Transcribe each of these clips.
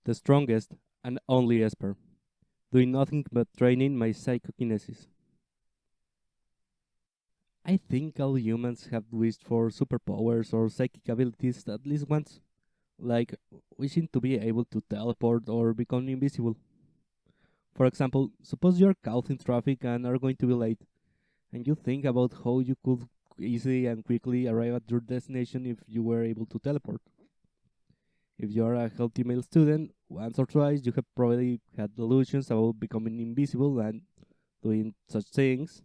the strongest and only esper, doing nothing but training my psychokinesis. I think all humans have wished for superpowers or psychic abilities at least once, like wishing to be able to teleport or become invisible. For example, suppose you're caught in traffic and are going to be late, and you think about how you could easily and quickly arrive at your destination if you were able to teleport. If you're a healthy male student, once or twice you have probably had delusions about becoming invisible and doing such things.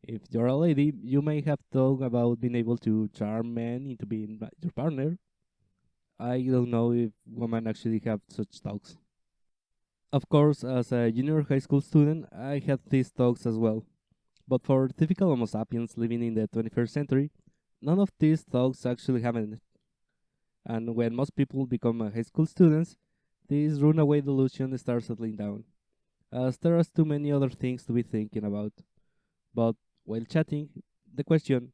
If you're a lady, you may have thought about being able to charm men into being your partner. I don't know if women actually have such thoughts. Of course, as a junior high school student, I had these thoughts as well. But for typical Homo sapiens living in the 21st century, none of these thoughts actually happened. And when most people become high school students, this runaway delusion starts settling down, as there are too many other things to be thinking about. But while chatting, the question,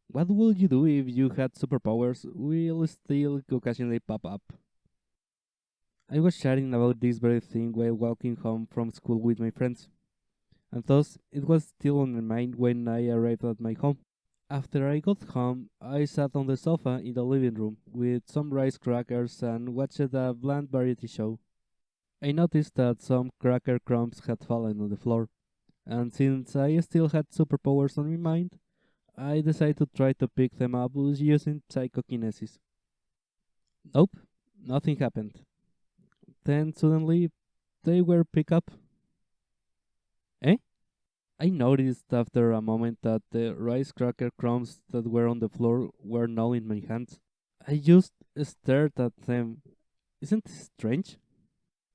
what would you do if you had superpowers, will still occasionally pop up. I was chatting about this very thing while walking home from school with my friends, and thus it was still on my mind when I arrived at my home. After I got home, I sat on the sofa in the living room with some rice crackers and watched a bland variety show. I noticed that some cracker crumbs had fallen on the floor, and since I still had superpowers on my mind, I decided to try to pick them up using psychokinesis. Nope, nothing happened. Then suddenly they were picked up. Eh? I noticed after a moment that the rice cracker crumbs that were on the floor were now in my hands. I just stared at them. Isn't this strange?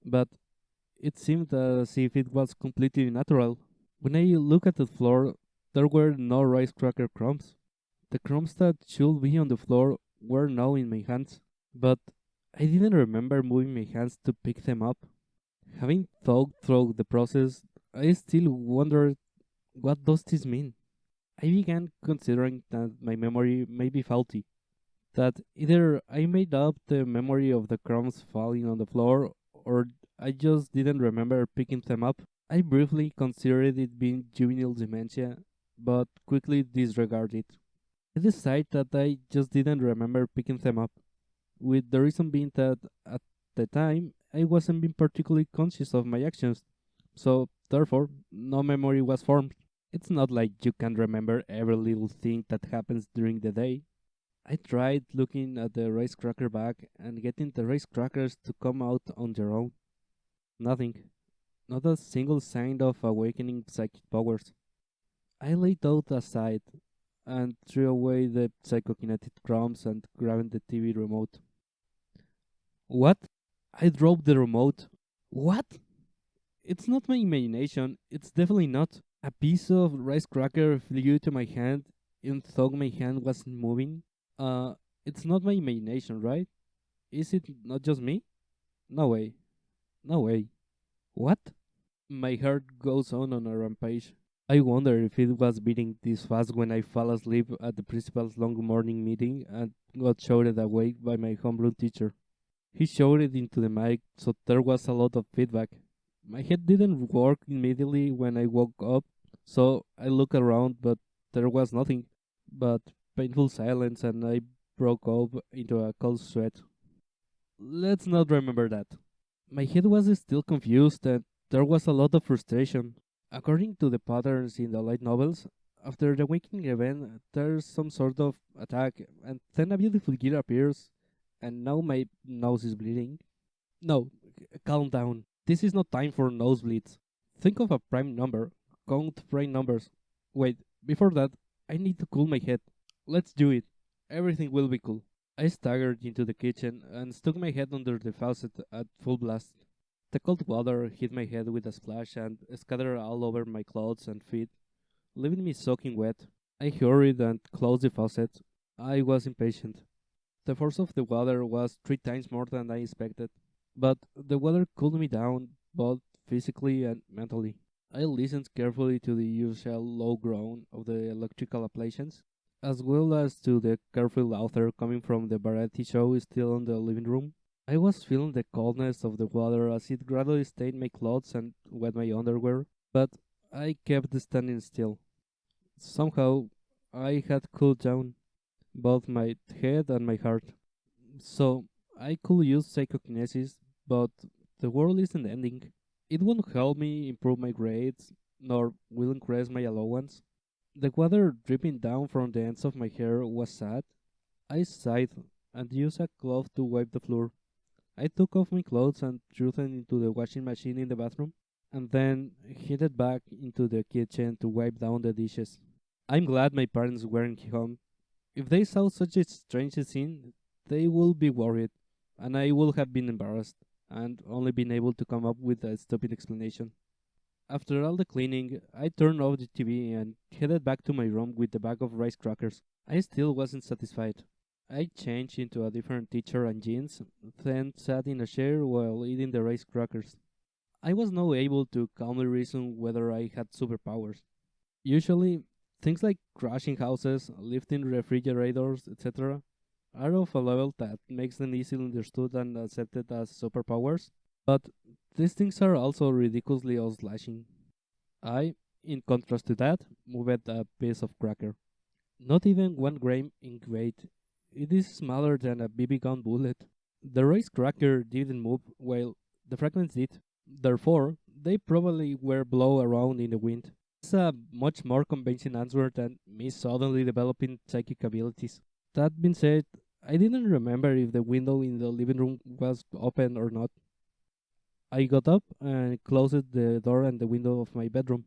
But it seemed as if it was completely natural. When I looked at the floor, there were no rice cracker crumbs. The crumbs that should be on the floor were now in my hands. But I didn't remember moving my hands to pick them up. Having thought through the process, I still wondered, what does this mean? I began considering that my memory may be faulty, that either I made up the memory of the crumbs falling on the floor, or I just didn't remember picking them up. I briefly considered it being juvenile dementia, but quickly disregarded it. I decided that I just didn't remember picking them up, with the reason being that at the time I wasn't being particularly conscious of my actions, so therefore no memory was formed. It's not like you can remember every little thing that happens during the day. I tried looking at the rice cracker bag and getting the rice crackers to come out on their own. Nothing. Not a single sign of awakening psychic powers. I laid those aside and threw away the psychokinetic crumbs and grabbed the TV remote. What? I dropped the remote. What? It's not my imagination. It's definitely not. A piece of rice cracker flew to my hand, even though my hand wasn't moving. Uh, it's not my imagination, right? Is it not just me? No way. No way. What? My heart goes on a rampage. I wonder if it was beating this fast when I fell asleep at the principal's long morning meeting and got shouted awake by my homeroom teacher. He shouted into the mic, so there was a lot of feedback. My head didn't work immediately when I woke up, so I looked around, but there was nothing but painful silence, and I broke up into a cold sweat. Let's not remember that. My head was still confused, and there was a lot of frustration. According to the patterns in the light novels, after the waking event, there's some sort of attack, and then a beautiful girl appears, and now my nose is bleeding. No, calm down. This is not time for nosebleeds. Think of a prime number. Count prime numbers. Wait, before that, I need to cool my head. Let's do it. Everything will be cool. I staggered into the kitchen and stuck my head under the faucet at full blast. The cold water hit my head with a splash and scattered all over my clothes and feet, leaving me soaking wet. I hurried and closed the faucet. I was impatient. The force of the water was 3 times more than I expected, but the water cooled me down both physically and mentally. I listened carefully to the usual low groan of the electrical appliances, as well as to the careful laughter coming from the variety show still in the living room. I was feeling the coldness of the water as it gradually stained my clothes and wet my underwear, but I kept standing still. Somehow, I had cooled down, both my head and my heart. So, I could use psychokinesis, but the world isn't ending. It won't help me improve my grades, nor will increase my allowance. The water dripping down from the ends of my hair was sad. I sighed and used a cloth to wipe the floor. I took off my clothes and threw them into the washing machine in the bathroom, and then headed back into the kitchen to wipe down the dishes. I'm glad my parents weren't home. If they saw such a strange scene, they would be worried, and I would have been embarrassed, and only been able to come up with a stupid explanation. After all the cleaning, I turned off the TV and headed back to my room with the bag of rice crackers. I still wasn't satisfied. I changed into a different t-shirt and jeans, then sat in a chair while eating the rice crackers. I was now able to calmly reason whether I had superpowers. Usually, things like crashing houses, lifting refrigerators, etc., are of a level that makes them easily understood and accepted as superpowers, but these things are also ridiculously slashing. I, in contrast to that, moved a piece of cracker. Not even 1 gram in weight. It is smaller than a BB gun bullet. The rice cracker didn't move while the fragments did. Therefore, they probably were blown around in the wind. It's a much more convincing answer than me suddenly developing psychic abilities. That being said, I didn't remember if the window in the living room was open or not. I got up and closed the door and the window of my bedroom.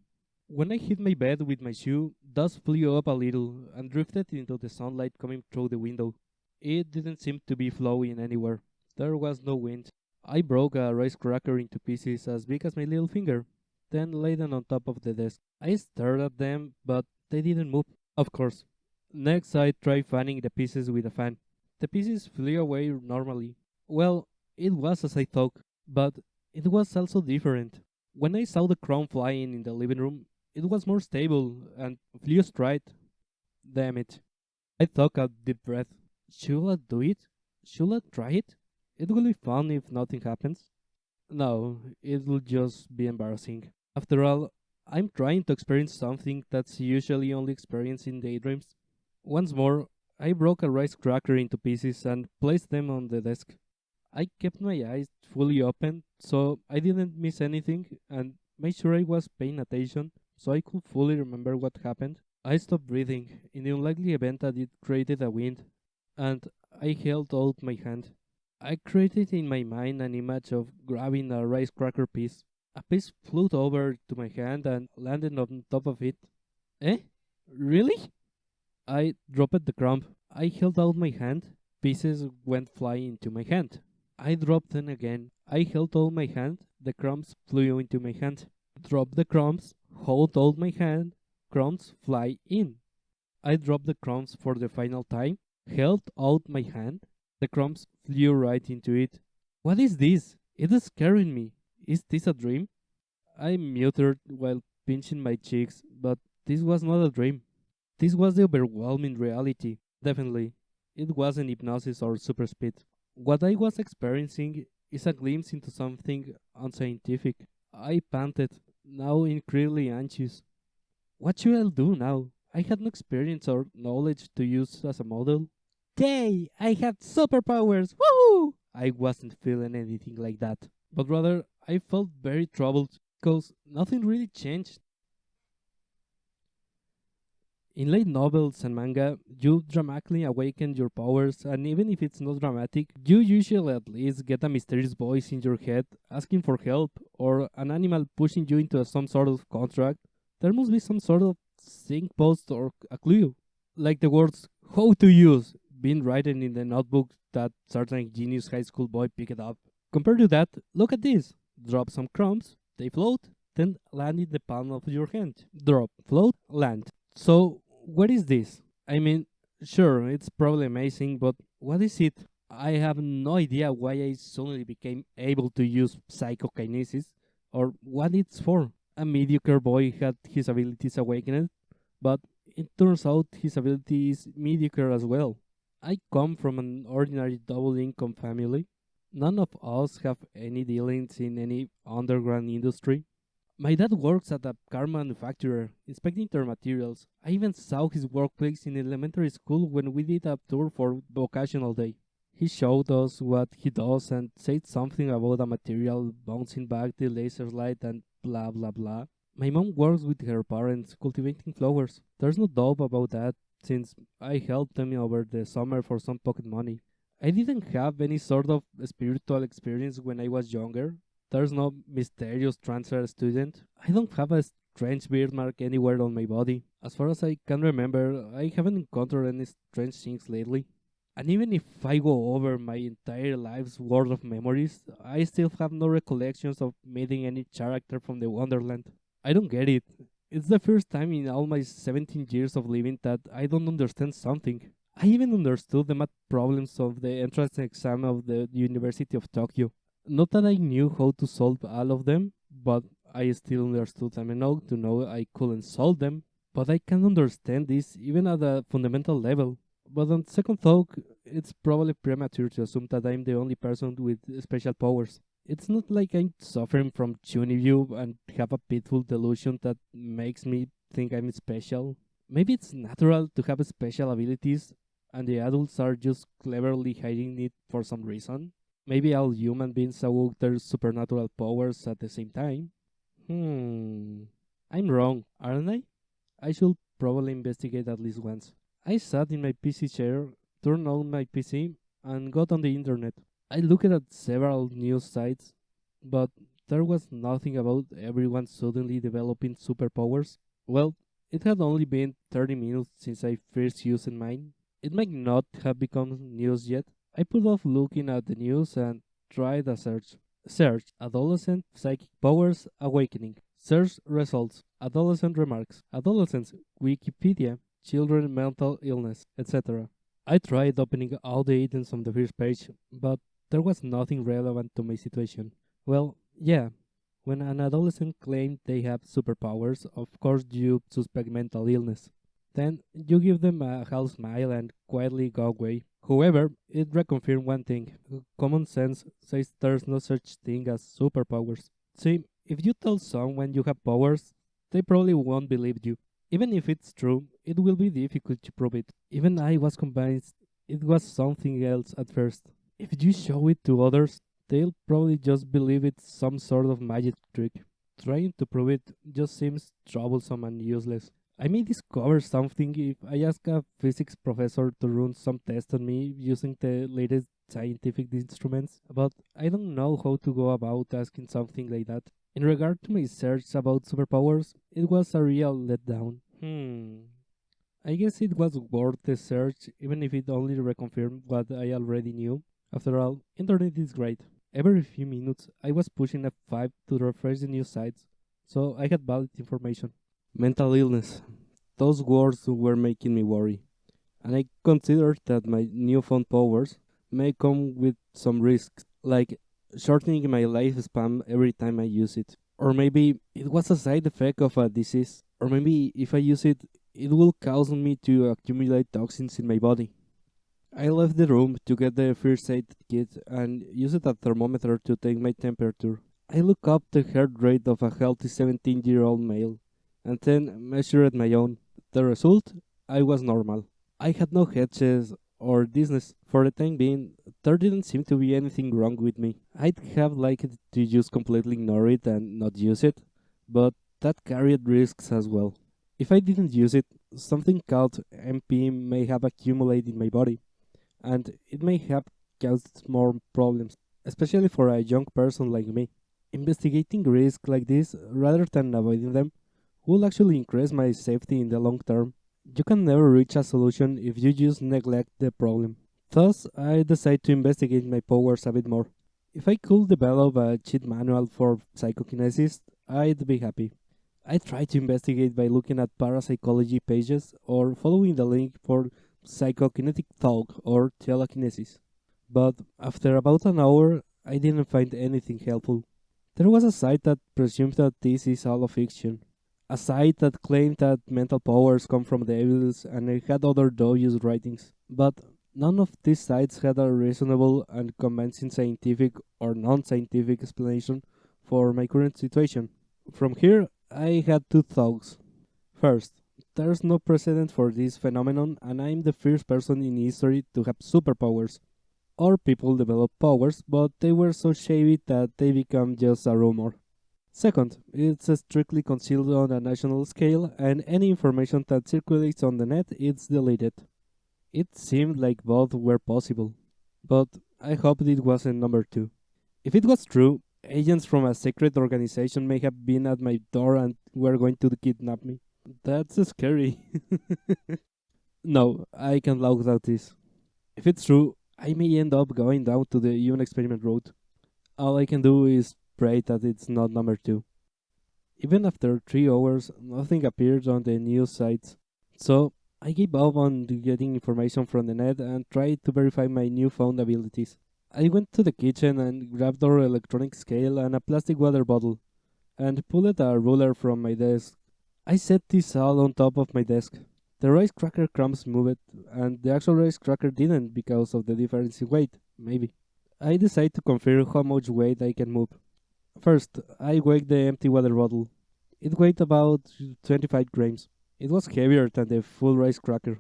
When I hit my bed with my shoe, dust flew up a little and drifted into the sunlight coming through the window. It didn't seem to be flowing anywhere. There was no wind. I broke a rice cracker into pieces as big as my little finger, then laid them on top of the desk. I stared at them, but they didn't move. Of course. Next, I tried fanning the pieces with a fan. The pieces flew away normally. Well, it was as I thought, but it was also different. When I saw the crown flying in the living room, it was more stable and flew straight. Damn it. I took a deep breath. Should I do it? Should I try it? It will be fun if nothing happens. No, it will just be embarrassing. After all, I'm trying to experience something that's usually only experienced in daydreams. Once more, I broke a rice cracker into pieces and placed them on the desk. I kept my eyes fully open so I didn't miss anything and made sure I was paying attention so I could fully remember what happened. I stopped breathing in the unlikely event that it created a wind, and I held out my hand. I created in my mind an image of grabbing a rice cracker piece. A piece flew over to my hand and landed on top of it. Eh? Really? I dropped the crumb. I held out my hand. Pieces went flying into my hand. I dropped them again. I held out my hand. The crumbs flew into my hand. Drop the crumbs. Hold out my hand. Crumbs fly in. I dropped the crumbs for the final time. Held out my hand. The crumbs flew right into it. What is this? It is scaring me. Is this a dream? I muttered while pinching my cheeks, but this was not a dream. This was the overwhelming reality. Definitely. It wasn't hypnosis or super speed. What I was experiencing is a glimpse into something unscientific. I panted, now incredibly anxious. What should I do now? I had no experience or knowledge to use as a model. Yay! I have superpowers! Woohoo! I wasn't feeling anything like that, but rather I felt very troubled because nothing really changed. In late novels and manga, you dramatically awaken your powers, and even if it's not dramatic, you usually at least get a mysterious voice in your head asking for help, or an animal pushing you into some sort of contract. There must be some sort of signpost or a clue, like the words "how to use" being written in the notebook that certain genius high school boy picked up. Compared to that, look at this: drop some crumbs, they float, then land in the palm of your hand. Drop, float, land. So, what is this? I mean, sure, it's probably amazing, but what is it? I have no idea why I suddenly became able to use psychokinesis or what it's for. A mediocre boy had his abilities awakened, but it turns out his ability is mediocre as well. I come from an ordinary double income family. None of us have any dealings in any underground industry. My dad works at a car manufacturer, inspecting their materials. I even saw his workplace in elementary school when we did a tour for vocational day. He showed us what he does and said something about a material bouncing back the laser light and blah blah blah. My mom works with her parents cultivating flowers. There's no doubt about that, since I helped them over the summer for some pocket money. I didn't have any sort of spiritual experience when I was younger. There's no mysterious transfer student. I don't have a strange birthmark anywhere on my body. As far as I can remember, I haven't encountered any strange things lately. And even if I go over my entire life's worth of memories, I still have no recollections of meeting any character from the Wonderland. I don't get it. It's the first time in all my 17 years of living that I don't understand something. I even understood the math problems of the entrance exam of the University of Tokyo. Not that I knew how to solve all of them, but I still understood them enough to know I couldn't solve them. But I can understand this even at a fundamental level. But on second thought, it's probably premature to assume that I'm the only person with special powers. It's not like I'm suffering from view and have a pitiful delusion that makes me think I'm special. Maybe it's natural to have special abilities, and the adults are just cleverly hiding it for some reason. Maybe all human beings awoke their supernatural powers at the same time. Hmm. I'm wrong, aren't I? I should probably investigate at least once. I sat in my PC chair, turned on my PC, and got on the internet. I looked at several news sites, but there was nothing about everyone suddenly developing superpowers. Well, it had only been 30 minutes since I first used mine. It might not have become news yet. I put off looking at the news and tried a search. Search adolescent psychic powers awakening. Search results adolescent remarks. Adolescents Wikipedia. Children mental illness, etc. I tried opening all the items on the first page, but there was nothing relevant to my situation. Well, yeah, when an adolescent claims they have superpowers, of course you suspect mental illness. Then you give them a half smile and quietly go away. However, it reconfirmed one thing. Common sense says there's no such thing as superpowers. See, if you tell someone you have powers, they probably won't believe you. Even if it's true, it will be difficult to prove it. Even I was convinced it was something else at first. If you show it to others, they'll probably just believe it's some sort of magic trick. Trying to prove it just seems troublesome and useless. I may discover something if I ask a physics professor to run some test on me using the latest scientific instruments, but I don't know how to go about asking something like that. In regard to my search about superpowers, it was a real letdown. I guess it was worth the search, even if it only reconfirmed what I already knew. After all, internet is great. Every few minutes, I was pushing F5 to refresh the news sites, so I had valid information. Mental illness. Those words were making me worry, and I considered that my newfound powers may come with some risks, like shortening my lifespan every time I use it. Or maybe it was a side effect of a disease. Or maybe if I use it, it will cause me to accumulate toxins in my body. I left the room to get the first aid kit and used a thermometer to take my temperature. I looked up the heart rate of a healthy 17-year-old male and then measured my own. The result? I was normal. I had no headaches or dizziness. For the time being, there didn't seem to be anything wrong with me. I'd have liked to just completely ignore it and not use it, but that carried risks as well. If I didn't use it, something called MP may have accumulated in my body, and it may have caused more problems, especially for a young person like me. Investigating risks like this, rather than avoiding them, will actually increase my safety in the long term. You can never reach a solution if you just neglect the problem. Thus, I decided to investigate my powers a bit more. If I could develop a cheat manual for psychokinesis, I'd be happy. I tried to investigate by looking at parapsychology pages or following the link for psychokinetic talk or telekinesis. But after about an hour, I didn't find anything helpful. There was a site that presumed that this is all a fiction. A site that claimed that mental powers come from the devils and it had other dubious writings. But None of these sites had a reasonable and convincing scientific or non scientific explanation for my current situation. From here, I had two thoughts. First, there's no precedent for this phenomenon, and I'm the first person in history to have superpowers. Or people develop powers, but they were so shady that they become just a rumor. Second, it's strictly concealed on a national scale, and any information that circulates on the net is deleted. It seemed like both were possible, but I hoped it wasn't number two. If it was true, agents from a secret organization may have been at my door and were going to kidnap me. That's scary. No, I can log out this. If it's true, I may end up going down to the human experiment route. All I can do is pray that it's not number two. Even after 3 hours, nothing appeared on the news sites. So I gave up on getting information from the net and tried to verify my newfound abilities. I went to the kitchen and grabbed our electronic scale and a plastic water bottle, and pulled a ruler from my desk. I set this all on top of my desk. The rice cracker crumbs moved, and the actual rice cracker didn't because of the difference in weight, maybe. I decide to confirm how much weight I can move. First, I weighed the empty water bottle. It weighed about 25 grams. It was heavier than the full rice cracker.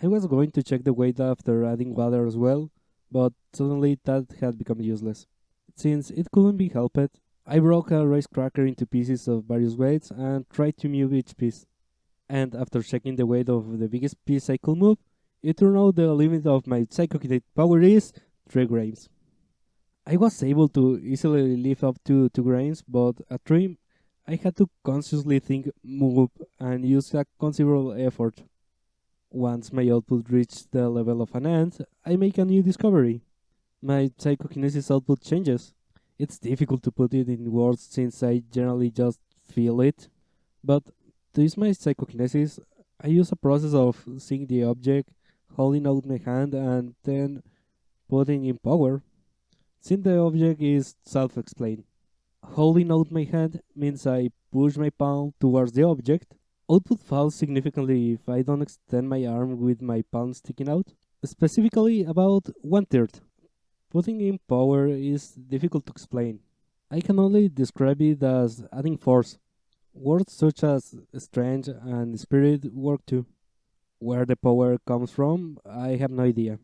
I was going to check the weight after adding water as well, but suddenly that had become useless. Since it couldn't be helped, I broke a rice cracker into pieces of various weights and tried to move each piece. And after checking the weight of the biggest piece I could move, it turned out the limit of my psychokinetic power is 3 grams. I was able to easily lift up to 2 grams, but at 3, I had to consciously think, move, and use a considerable effort. Once my output reached the level of an ant, I make a new discovery. My psychokinesis output changes. It's difficult to put it in words since I generally just feel it, but to use my psychokinesis, I use a process of seeing the object, holding out my hand, and then putting in power. Seeing the object is self-explained. Holding out my hand means I push my palm towards the object. Output falls significantly if I don't extend my arm with my palm sticking out, specifically about one third. Putting in power is difficult to explain. I can only describe it as adding force. Words such as strength and spirit work too. Where the power comes from, I have no idea.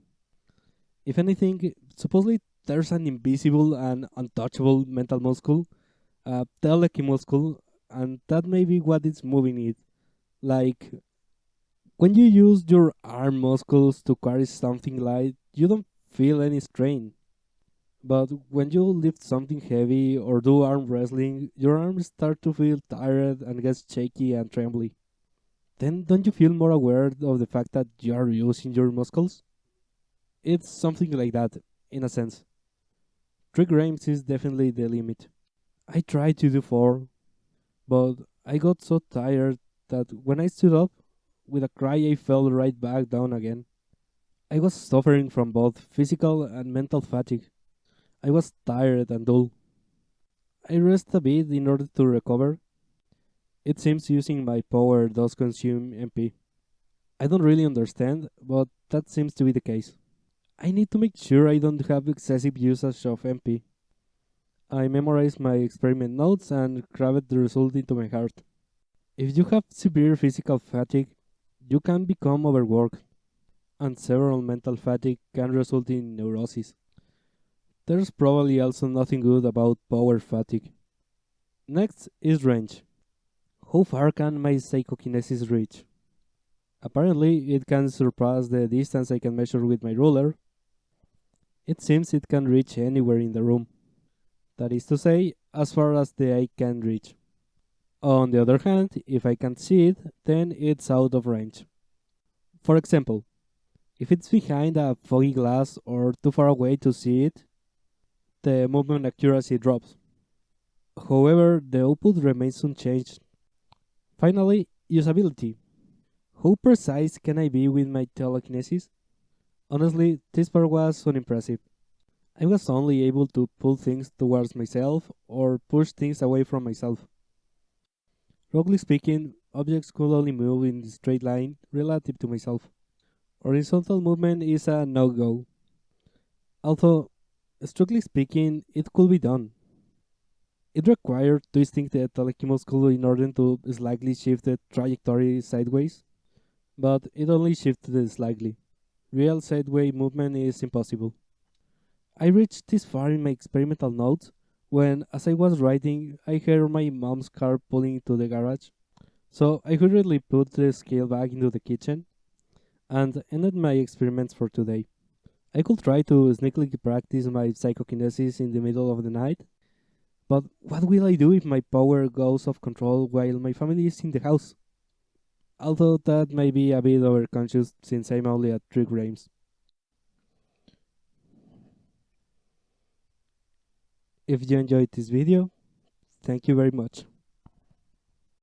If anything, supposedly there's an invisible and untouchable mental muscle, a telekinetic muscle, and that may be what is moving it. Like, when you use your arm muscles to carry something light, you don't feel any strain. But when you lift something heavy or do arm wrestling, your arms start to feel tired and get shaky and trembly. Then don't you feel more aware of the fact that you are using your muscles? It's something like that, in a sense. 3 grams is definitely the limit. I tried to do 4, but I got so tired that when I stood up, with a cry I fell right back down again. I was suffering from both physical and mental fatigue. I was tired and dull. I rested a bit in order to recover. It seems using my power does consume MP. I don't really understand, but that seems to be the case. I need to make sure I don't have excessive usage of MP. I memorize my experiment notes and cram the result into my heart. If you have severe physical fatigue, you can become overworked, and several mental fatigue can result in neurosis. There's probably also nothing good about power fatigue. Next is range. How far can my psychokinesis reach? Apparently, it can surpass the distance I can measure with my ruler. It seems it can reach anywhere in the room. That is to say, as far as the eye can reach. On the other hand, if I can't see it, then it's out of range. For example, if it's behind a foggy glass or too far away to see it, the movement accuracy drops. However, the output remains unchanged. Finally, usability. How precise can I be with my telekinesis? Honestly, this part was unimpressive. I was only able to pull things towards myself or push things away from myself. Roughly speaking, objects could only move in a straight line relative to myself. Horizontal movement is a no-go. Although, strictly speaking, it could be done. It required twisting the telekinesis muscle in order to slightly shift the trajectory sideways, but it only shifted slightly. Real sideways movement is impossible. I reached this far in my experimental notes when, as I was writing, I heard my mom's car pulling into the garage. So I hurriedly put the scale back into the kitchen and ended my experiments for today. I could try to sneakily practice my psychokinesis in the middle of the night, but what will I do if my power goes off control while my family is in the house? Although that may be a bit overconscious since I'm only at 3 grams. If you enjoyed this video, thank you very much.